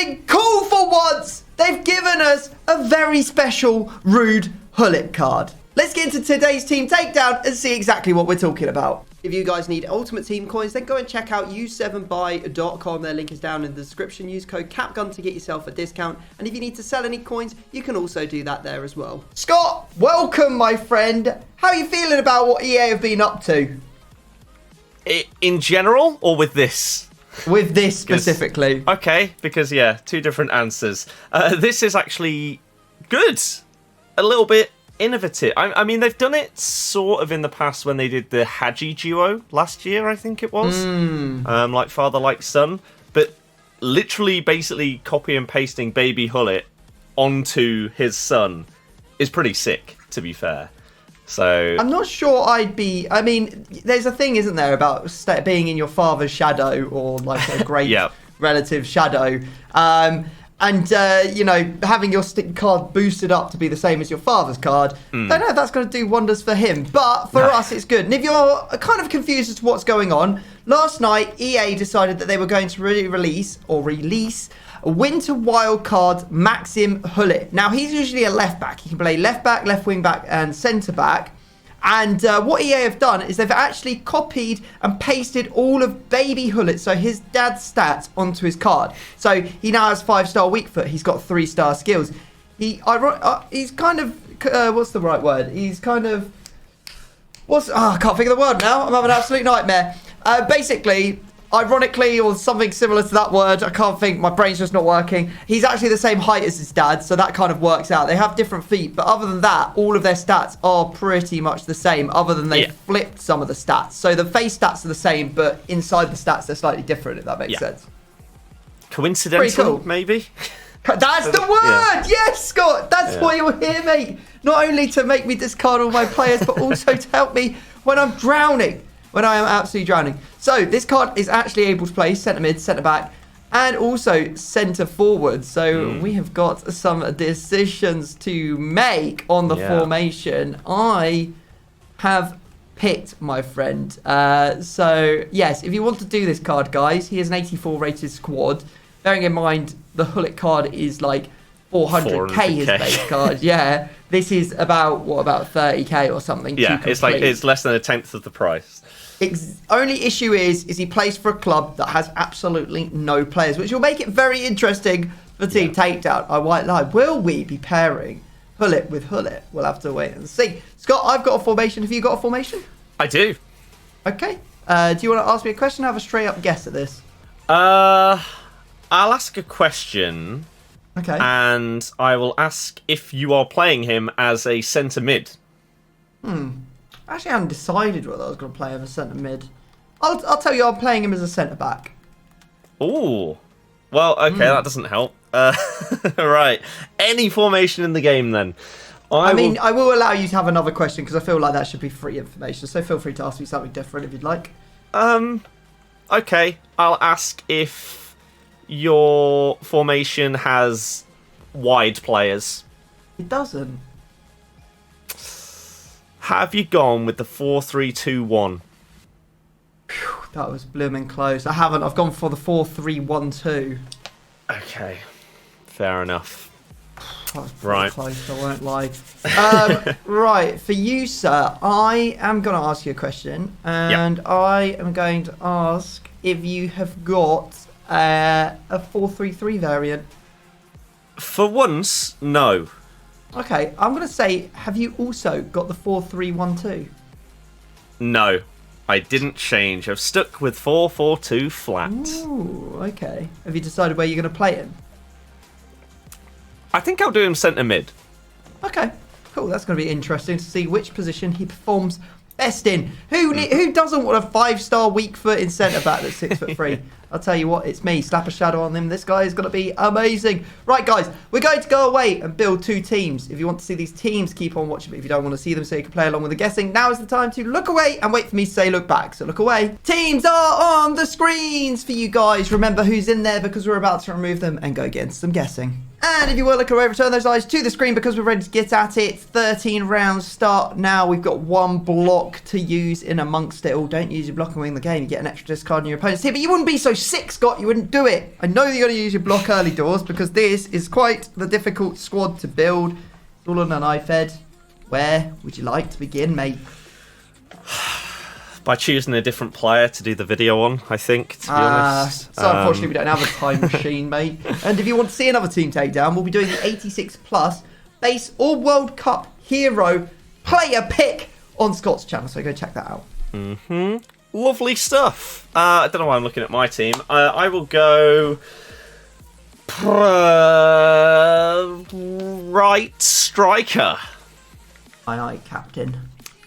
something cool for once. They've given us a very special Rude Gullit card. Let's get into today's Team Takedown and see exactly what we're talking about. If you guys need Ultimate Team coins, then go and check out u7buy.com. Their link is down in the description. Use code CAPGUN to get yourself a discount. And if you need to sell any coins, you can also do that there as well. Scott, welcome, my friend. How are you feeling about what EA have been up to? In general, or with this? With this specifically. Okay, because, yeah, two different answers. This is actually good. A little bit innovative. I mean, they've done it sort of in the past when they did the Haji duo last year, I think it was. Like father, like son. But literally, basically copy and pasting Baby Gullit onto his son is pretty sick, to be fair. So I'm not sure I'd be... I mean, there's a thing, isn't there, about being in your father's shadow or like a great relative shadow. You know, having your stick card boosted up to be the same as your father's card, I don't know if that's going to do wonders for him. But for us, it's good. And if you're kind of confused as to what's going on, last night, EA decided that they were going to release a Winter Wildcard Maxim Gullit. Now, he's usually a left back. He can play left back, left wing back, and centre back. And what EA have done is they've actually copied and pasted all of Baby Gullit, so his dad's stats, onto his card. So he now has 5-star weak foot. He's got 3-star skills. He's kind of, what's the right word? He's kind of, I can't think of the word now. I'm having an absolute nightmare. Basically, ironically, or something similar to that word, I can't think, my brain's just not working. He's actually the same height as his dad, so that kind of works out. They have different feet, but other than that, all of their stats are pretty much the same, other than they flipped some of the stats. So the face stats are the same, but inside the stats, they're slightly different, if that makes sense. Coincidental, maybe? That's the word! Yes, Scott! That's why you're here, mate. Not only to make me discard all my players, but also to help me when I'm drowning. When I am absolutely drowning. So this card is actually able to play centre mid, centre back, and also centre forward. So we have got some decisions to make on the formation. I have picked, my friend. So yes, if you want to do this card, guys, he has an 84 rated squad. Bearing in mind the Gullit card is like 400k his base card. Yeah, this is about 30k or something. Yeah, it's less than a tenth of the price. Only issue is he plays for a club that has absolutely no players, which will make it very interesting for Team Takedown. I won't lie. Will we be pairing Gullit with Gullit? We'll have to wait and see. Scott, I've got a formation. Have you got a formation? I do. Okay. Do you want to ask me a question or have a straight up guess at this? I'll ask a question. Okay. And I will ask if you are playing him as a centre mid. Actually, I hadn't decided whether I was going to play him as centre mid. I'll tell you, I'm playing him as a centre back. Ooh. Well, okay, that doesn't help. Right. Any formation in the game, then. I will allow you to have another question because I feel like that should be free information. So feel free to ask me something different if you'd like. Okay. I'll ask if your formation has wide players. It doesn't. Have you gone with the 4-3-2-1? That was blooming close. I haven't. I've gone for the 4-3-1-2. Okay. Fair enough. That was pretty close, I won't lie. Right, for you, sir, I am going to ask you a question. And I am going to ask if you have got a 4-3-3 variant. For once, no. Okay, I'm going to say, have you also got the 4-3-1-2? No, I didn't change. I've stuck with 4-4-2 flat. Ooh, okay. Have you decided where you're going to play him? I think I'll do him centre mid. Okay, cool. That's going to be interesting to see which position he performs best in. Who doesn't want a 5-star weak foot in centre back that's 6'3"? I'll tell you what, it's me. Slap a shadow on him. This guy is going to be amazing. Right, guys, we're going to go away and build 2 teams. If you want to see these teams, keep on watching. But if you don't want to see them so you can play along with the guessing, now is the time to look away and wait for me to say look back. So look away. Teams are on the screens for you guys. Remember who's in there because we're about to remove them and go get into some guessing. And if you were looking away, return those eyes to the screen because we're ready to get at it. 13 rounds start now. We've got 1 block to use in amongst it all. Don't use your block and win the game. You get an extra discard on your opponent's here, but you wouldn't be so sick, Scott. You wouldn't do it. I know that you're going to use your block early doors because this is quite the difficult squad to build. It's all on an iPad. Where would you like to begin, mate? By choosing a different player to do the video on, I think, to be honest. So unfortunately we don't have a time machine, mate. And if you want to see another team takedown, we'll be doing the 86 plus base or World Cup hero player pick on Scott's channel, so go check that out. Lovely stuff. I don't know why I'm looking at my team. I will go right striker. Aye, captain.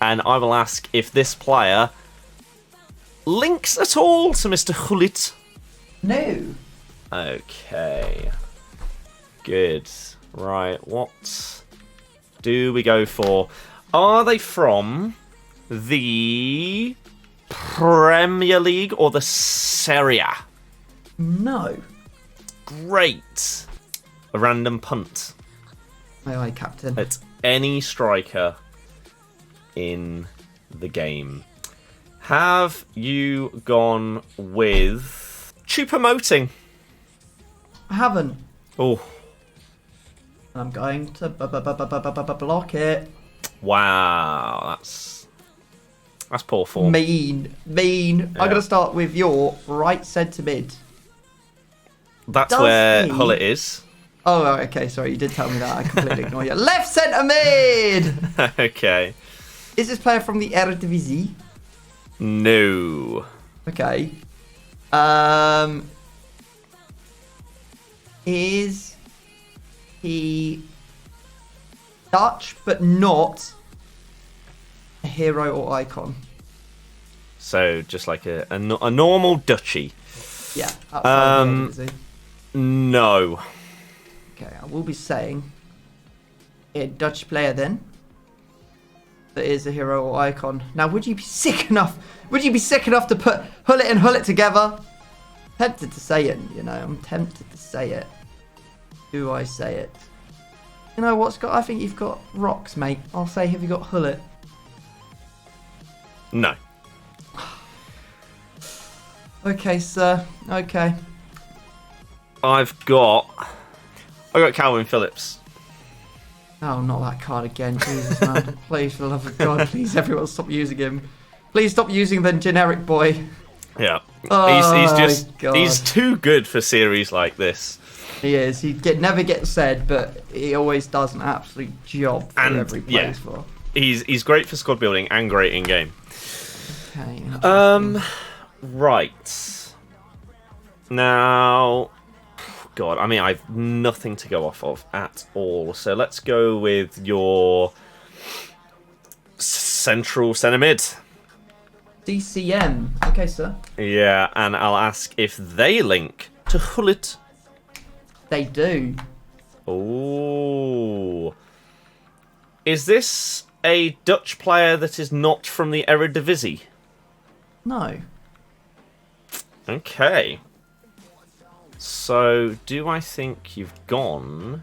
And I will ask if this player links at all to Mr. GULLIT. No. Okay. Good. Right, what do we go for? Are they from the Premier League or the Serie A? No. Great. A random punt. Aye, captain. At any striker in the game. Have you gone with Choupo-Moting? I haven't. Oh, I'm going to block it. wow, that's poor form. Mean. Yeah. I'm going to start with your right centre mid. That's Does where he- GULLIT is. Oh, okay, sorry, you did tell me that. I completely ignored you. Left centre mid! Okay. Is this player from the Eredivisie? No. Okay. Is he Dutch, but not a hero or icon? So just like a normal Dutchie. Yeah. Outside of the Eredivisie. No. Okay, I will be saying a Dutch player then. That is a hero or icon. Now, would you be sick enough? Would you be sick enough to put GULLIT and GULLIT together? Tempted to say it, you know. I'm tempted to say it. Do I say it? You know what, Scott? I think you've got rocks, mate. I'll say, have you got GULLIT? No. Okay, sir. Okay. I've got Calvin Phillips. Oh, not that card again. Jesus, man. Please, for the love of God, please, everyone stop using him. Please stop using the generic boy. Yeah. Oh, He's too good for series like this. He is. Never gets said, but he always does an absolute job for And, every yeah. plays for. He's great for squad building and great in game. Okay. Right. Now, God, I mean, I've nothing to go off of at all. So let's go with your central centre mid. DCM. Okay, sir. Yeah, and I'll ask if they link to GULLIT. They do. Oh. Is this a Dutch player that is not from the Eredivisie? No. Okay. So, do I think you've gone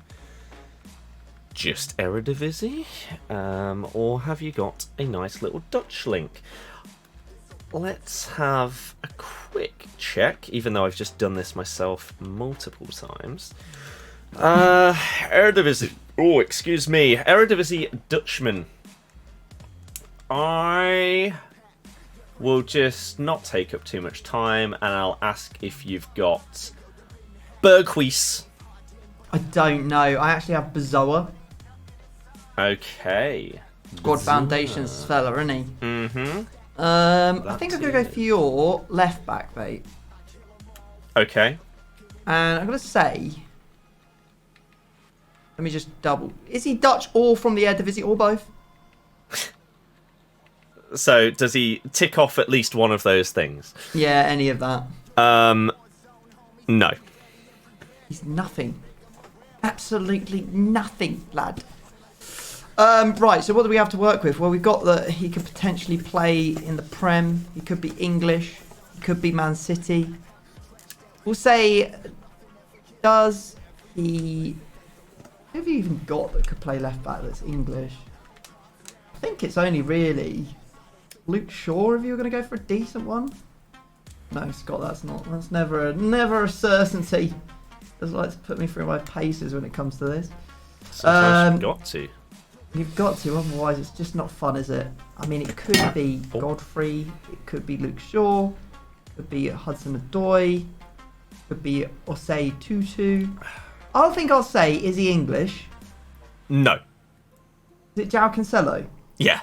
just Eredivisie? Or have you got a nice little Dutch link? Let's have a quick check, even though I've just done this myself multiple times. Eredivisie. Oh, excuse me. Eredivisie Dutchman. I will just not take up too much time, and I'll ask if you've got Berghuis. I don't know. I actually have Bazoa. Okay. Squad Foundations fella, isn't he? Mm-hmm. I think I'm going to go for your left back, mate. Okay. And I'm going to say... Let me just double... Is he Dutch or from the Eredivisie or both? So, does he tick off at least one of those things? Yeah, any of that. No. He's nothing. Absolutely nothing, lad. Right, so what do we have to work with? Well, we've got that he could potentially play in the Prem. He could be English. He could be Man City. We'll say, does he Who have you even got that could play left back that's English? I think it's only really Luke Shaw if you were going to go for a decent one. No, Scott, that's never a certainty. Doesn't like to put me through my paces when it comes to this. Sometimes you've got to. You've got to, otherwise it's just not fun, is it? I mean, it could be Godfrey, it could be Luke Shaw, it could be Hudson-Odoi, it could be Osei Tutu. I think I'll say, is he English? No. Is it João Cancelo? Yeah.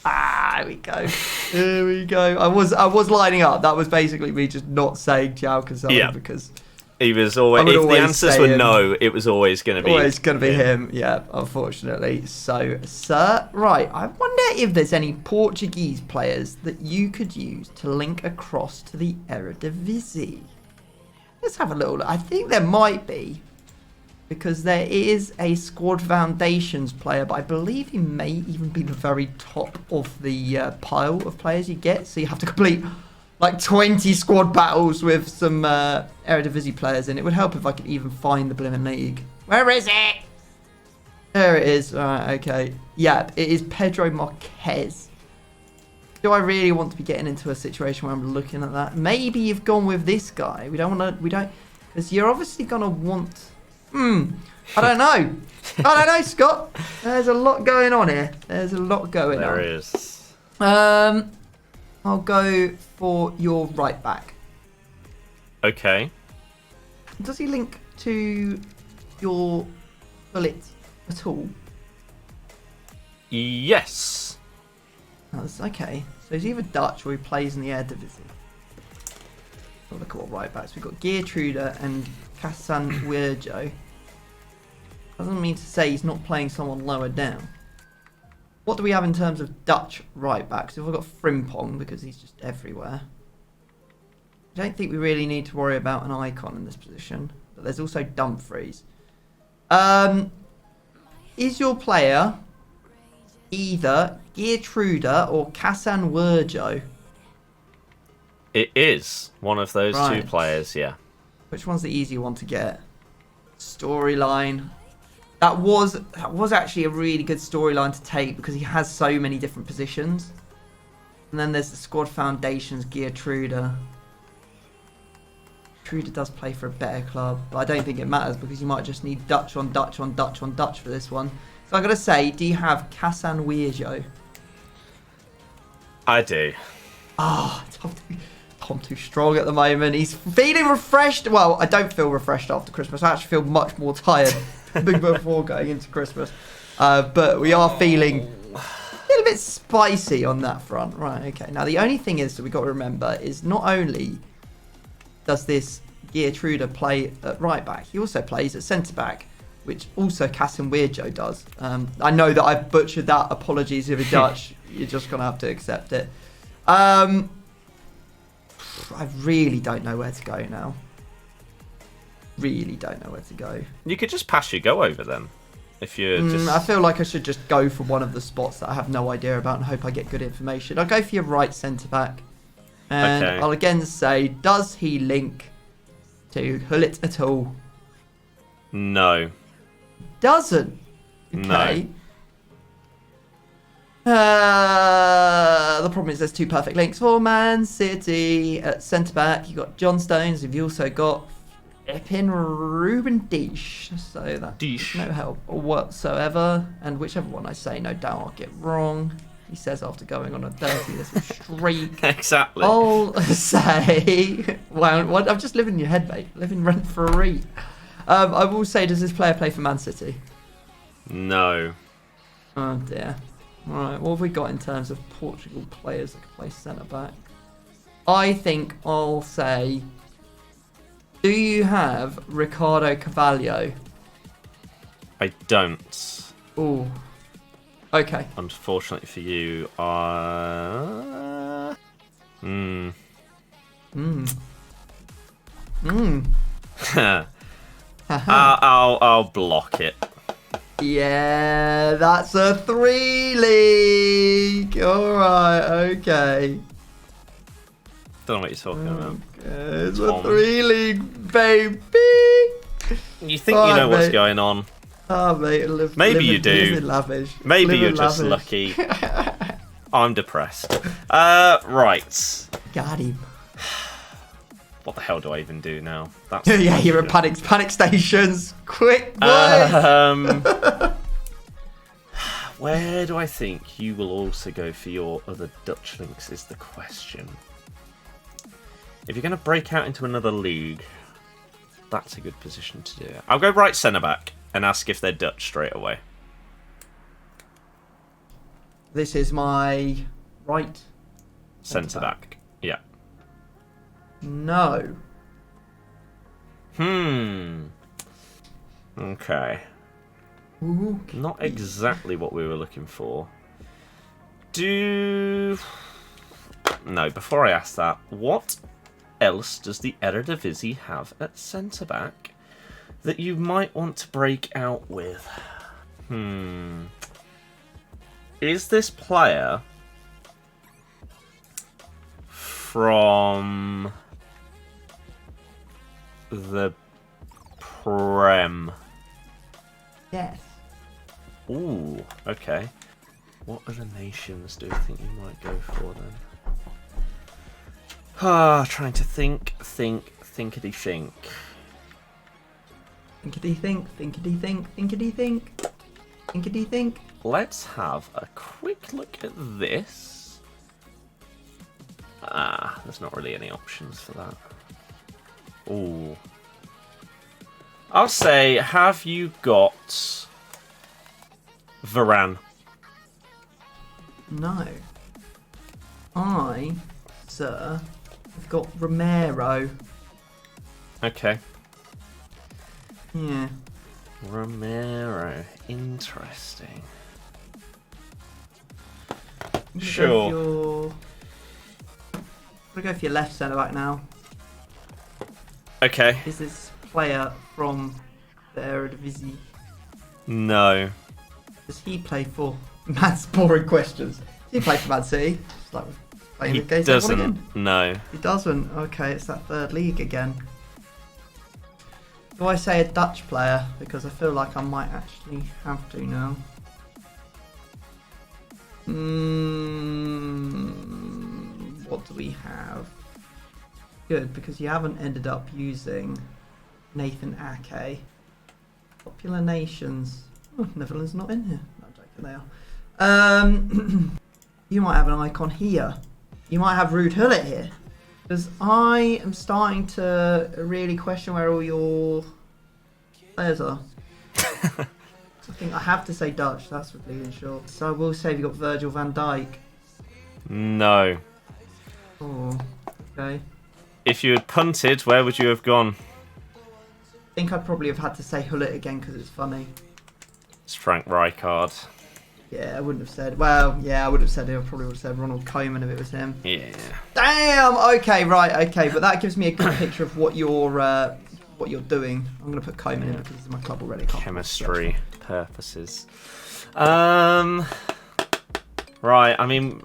Ah, here we go. Here we go. I was lining up. That was basically me just not saying João Cancelo because he was always. If the answers were no, it was always going to be. Always going to be him. Yeah, unfortunately. So, sir, right. I wonder if there's any Portuguese players that you could use to link across to the Eredivisie. Let's have a little look. I think there might be. Because there is a Squad Foundations player, but I believe he may even be the very top of the pile of players you get. So you have to complete like 20 squad battles with some Eredivisie players, and it would help if I could even find the Blimmin' League. Where is it? There it is. All right, okay. Yeah, it is Pedro Marquez. Do I really want to be getting into a situation where I'm looking at that? Maybe you've gone with this guy. Because you're obviously going to want... I don't know, Scott. There's a lot going on here. There's a lot going on. There is. I'll go for your right back. Okay. Does he link to your GULLIT at all? Yes. That's okay. So he's either Dutch or he plays in the Eredivisie. I'll look at what right backs. We've got Geertruida and Kassan Wirjo. Doesn't mean to say he's not playing someone lower down. What do we have in terms of Dutch right backs? We've got Frimpong because he's just everywhere. I don't think we really need to worry about an icon in this position. But there's also Dumfries. Is your player either Geertruida or Kassan Wirjo? It is one of those two players, yeah. Which one's the easy one to get? Storyline. That was actually a really good storyline to take because he has so many different positions. And then there's the Squad Foundations, Geertruida. Truda does play for a better club, but I don't think it matters because you might just need Dutch on Dutch on Dutch on Dutch for this one. So I'm going to say, do you have Kassan Wirjo? I do. Tom too strong at the moment. He's feeling refreshed. Well, I don't feel refreshed after Christmas. I actually feel much more tired before going into Christmas. But we are feeling a little bit spicy on that front. Right, okay. Now, the only thing is that we've got to remember is not only does this Geertruida play at right back, he also plays at centre back, which also Kassan Wirjo does. I know that I've butchered that. Apologies if you're Dutch. You're just going to have to accept it. I really don't know where to go now. Really don't know where to go. You could just pass your go over them. If you're just... I feel like I should just go for one of the spots that I have no idea about and hope I get good information. I'll go for your right centre-back. And okay. I'll again say, does he link to GULLIT at all? No. Doesn't? Okay. No. The problem is there's two perfect links for Man City at centre back. You've got John Stones. You've also got Flippin' Ruben Dish. So that's no help whatsoever. And whichever one I say, no doubt I'll get wrong. He says after going on a 30 little streak. Exactly. I'll say, well, I'm just living in your head, mate. Living rent free. I will say, does this player play for Man City? No. Oh dear. Alright, what have we got in terms of Portugal players that can play centre-back? I think I'll say, do you have Ricardo Carvalho? I don't. Ooh. Okay. Unfortunately for you, I'll block it. Yeah, that's a 3 league. All right, okay. Don't know what you're talking about. It's a 3 league, baby. You think you know what's going on? Oh, mate. Maybe you do. Live in lavish. Maybe Live you're in just lavish. lucky. I'm depressed. Right. Got him. What the hell do I even do now? That's Yeah, you're at panic stations. Quick, boy. Where do I think you will also go for your other Dutch links is the question. If you're going to break out into another league, that's a good position to do it. I'll go right centre back and ask if they're Dutch straight away. This is my right Centre back. Yeah. No. Okay. Ooh. Not exactly what we were looking for. No, before I ask that, what else does the Eredivisie have at centre-back that you might want to break out with? Is this player from the Prem? Yes. Ooh, okay. What other nations do you think you might go for then? Trying to think. Thinkity think. Let's have a quick look at this. There's not really any options for that. Ooh. I'll say, have you got Varane? No. Sir, have got Romero. Okay. Yeah. Romero. Interesting. I'm Sure. gonna go for your left centre back now. Okay. Is this player from the Eredivisie? No. Does he play for Man's boring questions? Does he play for Man City? It's like playing He the games again. doesn't. No. He doesn't. Okay, it's that third league again. Do I say a Dutch player? Because I feel like I might actually have to now. What do we have? Good, because you haven't ended up using Nathan Ake. Popular nations. Oh, Netherlands not in here. No, I'm joking, they are. You might have an icon here. You might have Ruud Gullit here. Because I am starting to really question where all your players are. I think I have to say Dutch, that's what leading short. So I will say you've got Virgil van Dijk. No. Oh, okay. If you had punted, where would you have gone? I think I'd probably have had to say Gullit again because it's funny. It's Frank Rijkaard. Yeah, I wouldn't have said. Well, yeah, I would have said it. I probably would have said Ronald Koeman if it was him. Yeah. Damn. Okay, right. Okay, but that gives me a good picture of what you're doing. I'm gonna put Koeman in because he's in my club already. Chemistry purposes. Right. I mean,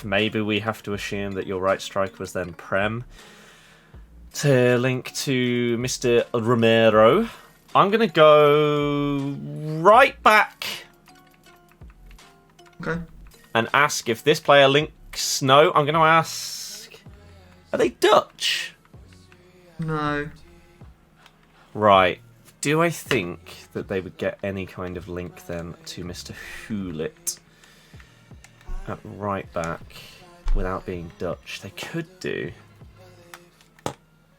maybe we have to assume that your right striker was then Prem to link to Mr. Romero. I'm gonna go right back. Okay. And ask if this player links. No, I'm going to ask. Are they Dutch? No. Right. Do I think that they would get any kind of link then to Mr. Gullit at right back without being Dutch? They could do.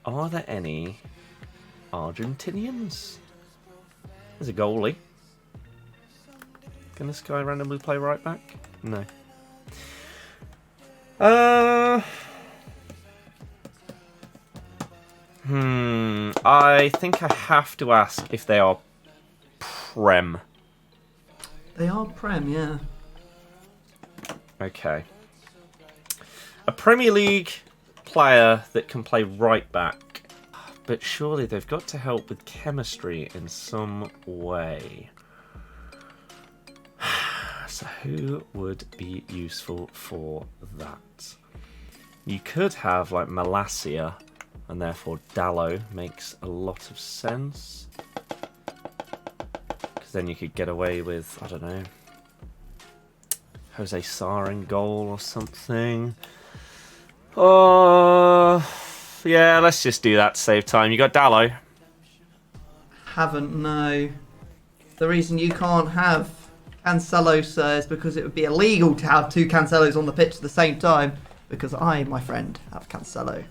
Are there any Argentinians? There's a goalie. Can this guy randomly play right back? No. I think I have to ask if they are Prem. They are Prem, yeah. Okay. A Premier League player that can play right back. But surely they've got to help with chemistry in some way. So who would be useful for that? You could have like Malasia, and therefore Dallo makes a lot of sense. Because then you could get away with, I don't know, Jose Sarr in goal or something. Oh, yeah, let's just do that to save time. You got Dallo? Haven't, no. The reason you can't have Cancelo, sir, is because it would be illegal to have two Cancelos on the pitch at the same time. Because I, my friend, have Cancelo.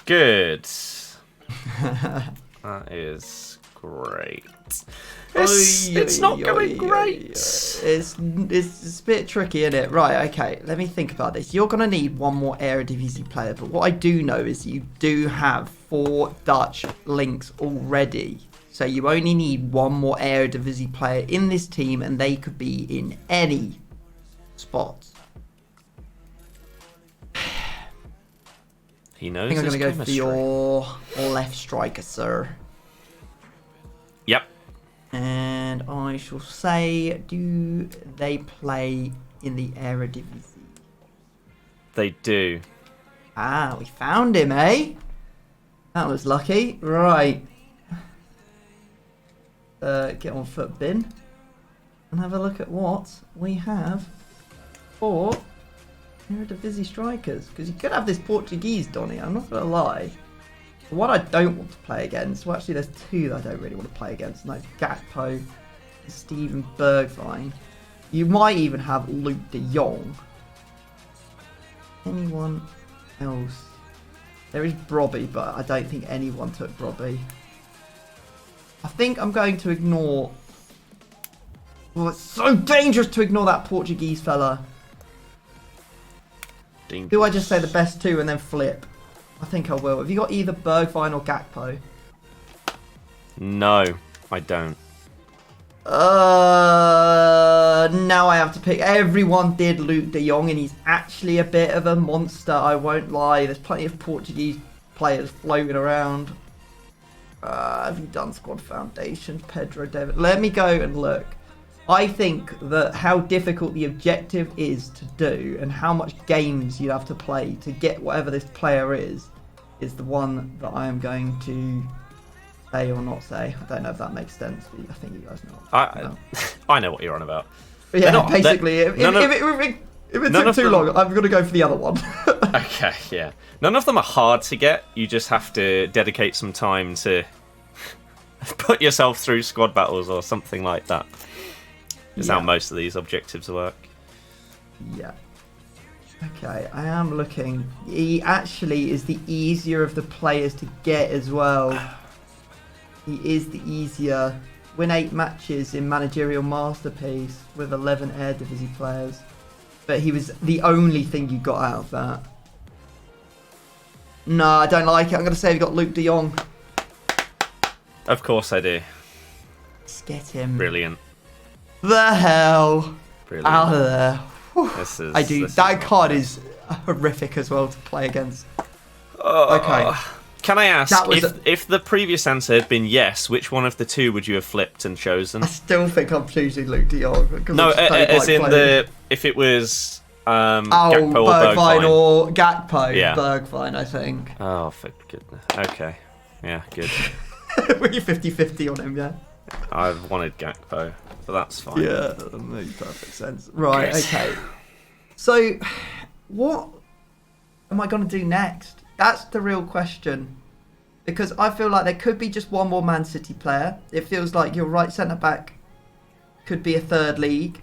Good. That is great. It's not going great. It's a bit tricky, isn't it? Right, okay. Let me think about this. You're going to need one more Eredivisie player. But what I do know is you do have 4 Dutch links already. So you only need one more Eredivisie player in this team. And they could be in any spot. He knows. I think I'm going to go for your left striker, sir. Yep. And I shall say, do they play in the Eredivisie? They do. Ah, we found him, eh? That was lucky. Right. Get on foot bin. And have a look at what we have for Eredivisie strikers. Because you could have this Portuguese Donny, I'm not going to lie. The one I don't want to play against, well actually there's 2 that I don't really want to play against, and that's Gakpo and Steven Bergwijn. You might even have Luke de Jong. Anyone else? There is Brobby, but I don't think anyone took Brobby. I think I'm going to ignore... Oh, it's so dangerous to ignore that Portuguese fella. Dangerous. Do I just say the best 2 and then flip? I think I will. Have you got either Bergwijn or Gakpo? No, I don't. Now I have to pick. Everyone did Luke de Jong, and he's actually a bit of a monster, I won't lie. There's plenty of Portuguese players floating around. Have you done squad foundations? Pedro, David. Let me go and look. I think that how difficult the objective is to do and how much games you have to play to get whatever this player is the one that I am going to say or not say. I don't know if that makes sense, but I think you guys know. I know what you're on about. But yeah, basically, if it took too long, I'm going to go for the other one. Okay, yeah. None of them are hard to get. You just have to dedicate some time to put yourself through squad battles or something like that. Is how most of these objectives work. Yeah. Okay, I am looking. He actually is the easier of the players to get as well. He is the easier. Win 8 matches in Managerial Masterpiece with 11 Eredivisie players. But he was the only thing you got out of that. No, I don't like it. I'm going to say you got Luke de Jong. Of course I do. Let's get him. Brilliant. The hell. Brilliant. Out of there. I do. That card is horrific as well to play against. Okay. Can I ask, if the previous answer had been yes, which one of the 2 would you have flipped and chosen? I still think I'm choosing Luke de Jong. No, as in if it was Gakpo Bergwijn or Gakpo. Yeah. Bergwijn, I think. Oh, for goodness. Okay. Yeah, good. Were you 50-50 on him, yeah? I've wanted Gakpo, but that's fine. Yeah, that makes perfect sense. Right, okay. So, what am I going to do next? That's the real question. Because I feel like there could be just one more Man City player. It feels like your right centre-back could be a third league.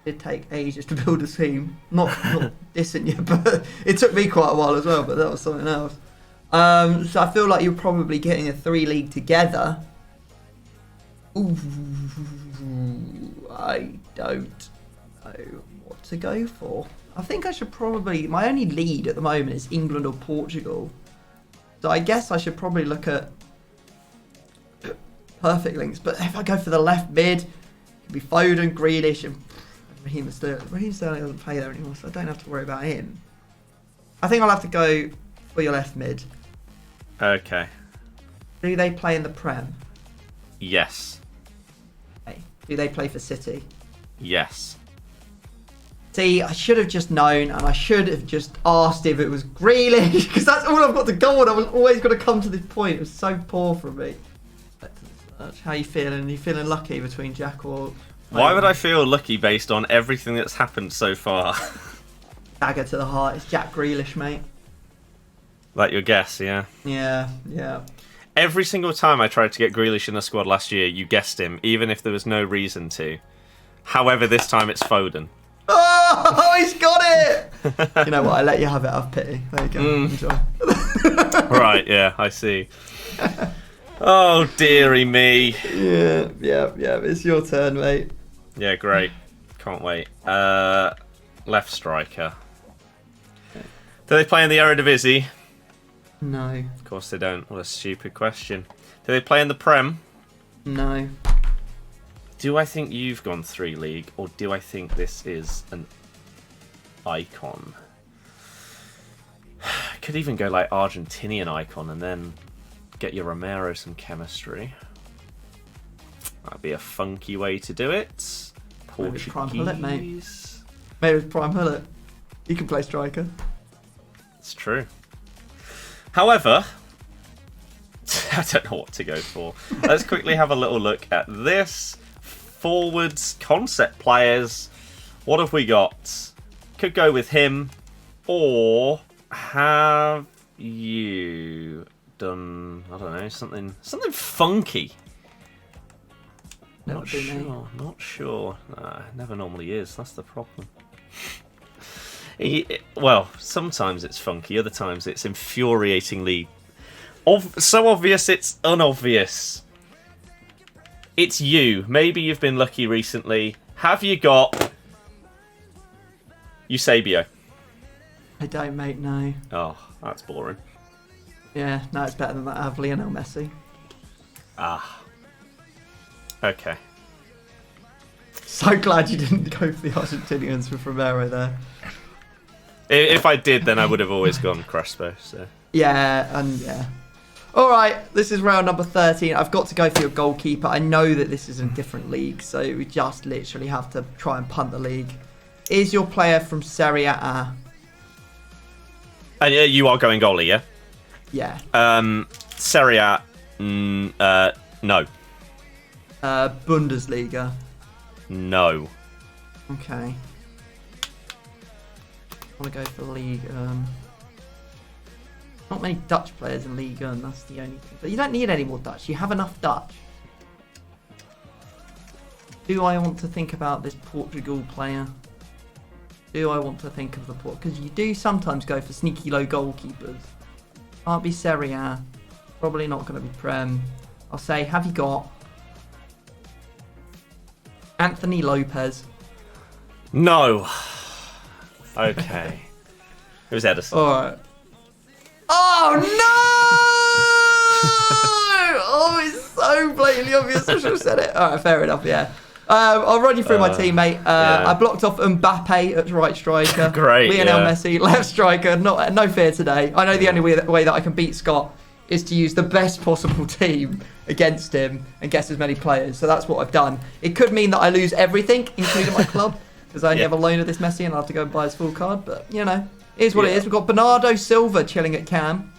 It'd take ages to build a team. Not dissing you, but it took me quite a while as well, but that was something else. So I feel like you're probably getting a 3 league together. Ooh, I don't know what to go for. I think I should probably... My only lead at the moment is England or Portugal. So I guess I should probably look at perfect links. But if I go for the left mid, it could be Foden, Grealish, and Raheem Sterling. Raheem Sterling doesn't play there anymore, so I don't have to worry about him. I think I'll have to go for your left mid. Okay. Do they play in the Prem? Yes. Okay. Do they play for City? Yes. See, I should have just known, and I should have just asked if it was Grealish, because that's all I've got to go on. I was always going to come to this point. It was so poor from me. How you feeling? You feeling lucky between Jack or... Why would I feel lucky based on everything that's happened so far? Dagger to the heart. It's Jack Grealish, mate. Like your guess, yeah? Yeah. Every single time I tried to get Grealish in the squad last year, you guessed him, even if there was no reason to. However, this time it's Foden. Oh, he's got it! You know what? I let you have it out of pity. There you go. Enjoy. Right, yeah, I see. Oh, dearie me. Yeah. It's your turn, mate. Yeah, great. Can't wait. Left striker. Do they play in the Eredivisie? No. Of course they don't. What a stupid question. Do they play in the Prem? No. Do I think you've gone 3 league, or do I think this is an icon? Could even go like Argentinian icon and then get your Romero some chemistry. That'd be a funky way to do it. Maybe it's Prime Hullet, mate. Portuguese. Maybe it's Prime Hullet. He can play striker. It's true. However, I don't know what to go for. Let's quickly have a little look at this. Forwards, concept players. What have we got? Could go with him. Or have you done, I don't know, something funky? Never Not been me. sure. Not sure. Nah, never normally is. That's the problem. Well, sometimes it's funky. Other times it's infuriatingly so obvious it's unobvious. It's you. Maybe you've been lucky recently. Have you got Eusebio? I don't, mate, no. Oh, that's boring. Yeah, no, it's better than that. I have Lionel Messi. Ah. Okay. So glad you didn't go for the Argentinians with Romero there. If I did, then I would have always gone Crespo. So. Yeah. All right, this is round number 13. I've got to go for your goalkeeper. I know that this is in a different league, so we just literally have to try and punt the league. Is your player from Serie A? And you are going goalie, yeah? Yeah. Serie A, no. Bundesliga? No. Okay. I want to go for League. Not many Dutch players in League 1, that's the only thing. But you don't need any more Dutch, you have enough Dutch. Do I want to think about this Portugal player? Do I want to think of the Port? Because you do sometimes go for sneaky low goalkeepers. Can't be Serie A. Probably not going to be Prem. I'll say, have you got Anthony Lopez? No. Okay. It was Edison. Alright. Oh no! Oh, it's so blatantly obvious. I should have said it. Alright, fair enough, yeah. I'll run you through my team, mate. Yeah. I blocked off Mbappe at right striker. Great, Lionel yeah. Messi, left striker. No fear today. I know the only way that I can beat Scott is to use the best possible team against him and guess as many players. So that's what I've done. It could mean that I lose everything, including my club, because I only have a loan of this Messi and I have to go and buy his full card. But, you know, here's what it is. We've got Bernardo Silva chilling at Cam.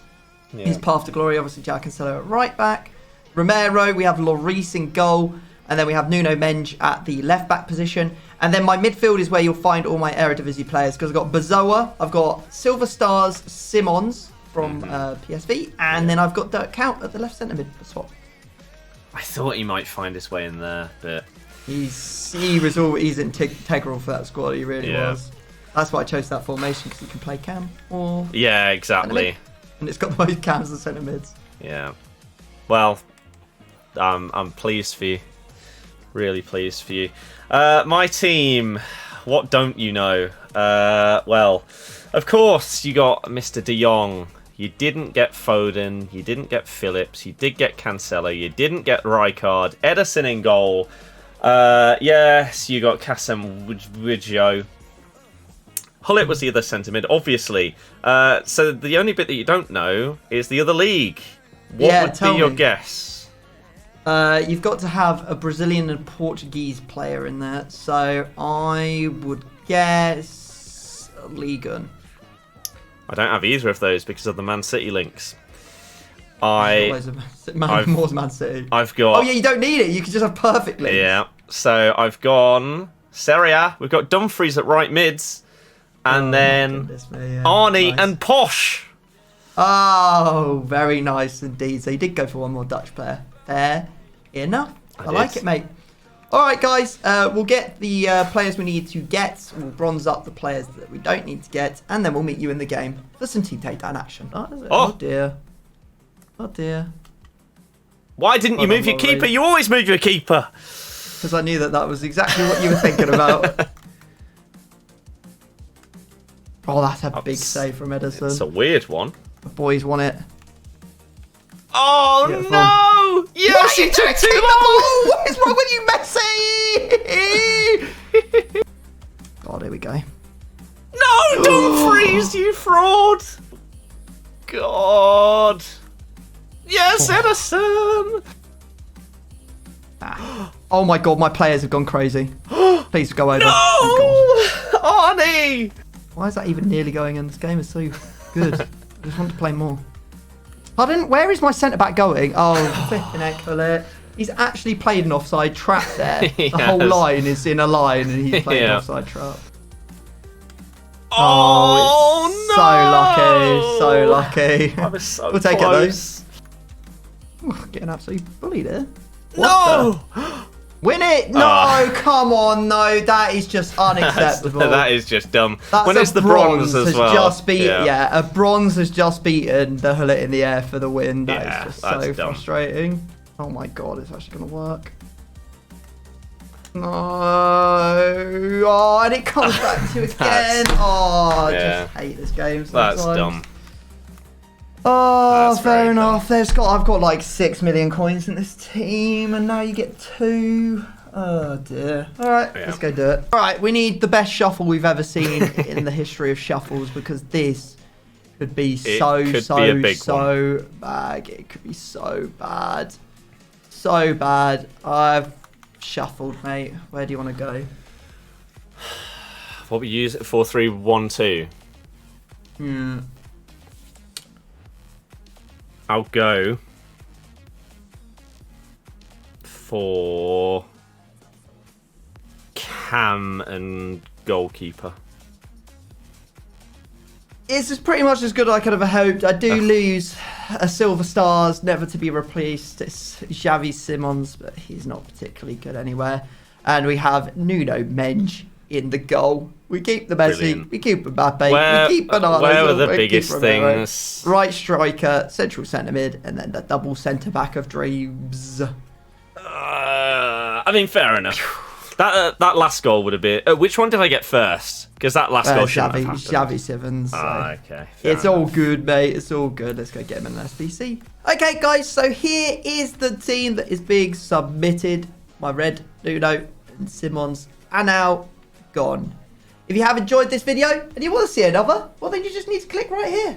Yeah. His path to glory, obviously, Jack Cancelo at right back. Romero, we have Lloris in goal. And then we have Nuno Mendes at the left-back position. And then my midfield is where you'll find all my Eredivisie players. Because I've got Bazoa, I've got Silver Stars Simons from PSV. And then I've got Dirk Kuyt at the left centre mid swap. I thought he might find his way in there, but... He's integral for that squad, he really was. That's why I chose that formation, because he can play Cam or... Yeah, exactly. And it's got the most Cams and centre mids. Yeah. Well, I'm pleased for you. Really pleased for you. My team, what don't you know? Well, of course you got Mr. De Jong. You didn't get Foden. You didn't get Phillips. You did get Cancelo. You didn't get Rijkaard. Edison in goal. Yes, you got Casemiro. Hullet was the other centre mid, obviously. So the only bit that you don't know is the other league. What would be your guess? You've got to have a Brazilian and Portuguese player in there. So I would guess Ligon. I don't have either of those because of the Man City links. More's Man City. I've got. Oh yeah, you don't need it. You can just have perfectly. Yeah. So I've gone Serie A. We've got Dumfries at right mids, and then Arnie nice. and Posh. Oh, very nice indeed. So you did go for one more Dutch player. Fair enough. I like it, mate. All right, guys. We'll get the players we need to get. We'll bronze up the players that we don't need to get, and then we'll meet you in the game for some team takedown action. Oh dear. Oh dear. Why didn't you move your keeper? You always move your keeper. Because I knew that was exactly what you were thinking about. Oh, that's a big save from Edison. It's a weird one. The boys want it. Oh, no! Yes, he took too long! What is wrong with you, Messi? Oh, there we go. No, Dumfries, you fraud! God. Yes, Edison! Oh my god, my players have gone crazy. Please go over. No! Oh, Arnie! why is that even nearly going in? This game is so good. I just want to play more. Pardon? Where is my centre-back going? Oh, flipping heck, GULLIT. He's actually played an offside trap there. The whole line is in a line and he's played an offside trap. Oh, no! So lucky. I was so We'll take close. it though. Getting absolutely bullied here. No! Win it! No, come on, no, that is just unacceptable. That is just dumb. That's when it's the bronze as well. A bronze has just beaten the GULLIT in the air for the win. That is just so dumb. frustrating. Oh my god, it's actually going to work. No. Oh, and it comes back to it again. Oh, I just hate this game sometimes. That's dumb. Oh, fair enough. I've got like 6 million coins in this team, and now you get 2. Oh dear. All right, let's go do it. All right, we need the best shuffle we've ever seen in the history of shuffles, because this could be so bad. It could be so bad. So bad. I've shuffled, mate. Where do you want to go? What we use it 4-3-1-2. Hmm. I'll go for Cam and goalkeeper. This is pretty much as good as I could have hoped. I do lose a Silver Stars, never to be replaced. It's Xavi Simons, but he's not particularly good anywhere. And we have Nuno Mendes in the goal. We keep the Messi, Brilliant. We keep Mbappe, we keep Bernardo. Where are the biggest things? Right striker, central centre mid, and then the double centre back of dreams. I mean, fair enough. That last goal would have been. Which one did I get first? Because that last goal shouldn't have happened. Xavi Simons. So. Okay. It's all good, mate. It's all good. Let's go get him in an SBC. Okay, guys. So here is the team that is being submitted. My red, Nuno, and Simons are now gone. If you have enjoyed this video and you want to see another, well, then you just need to click right here.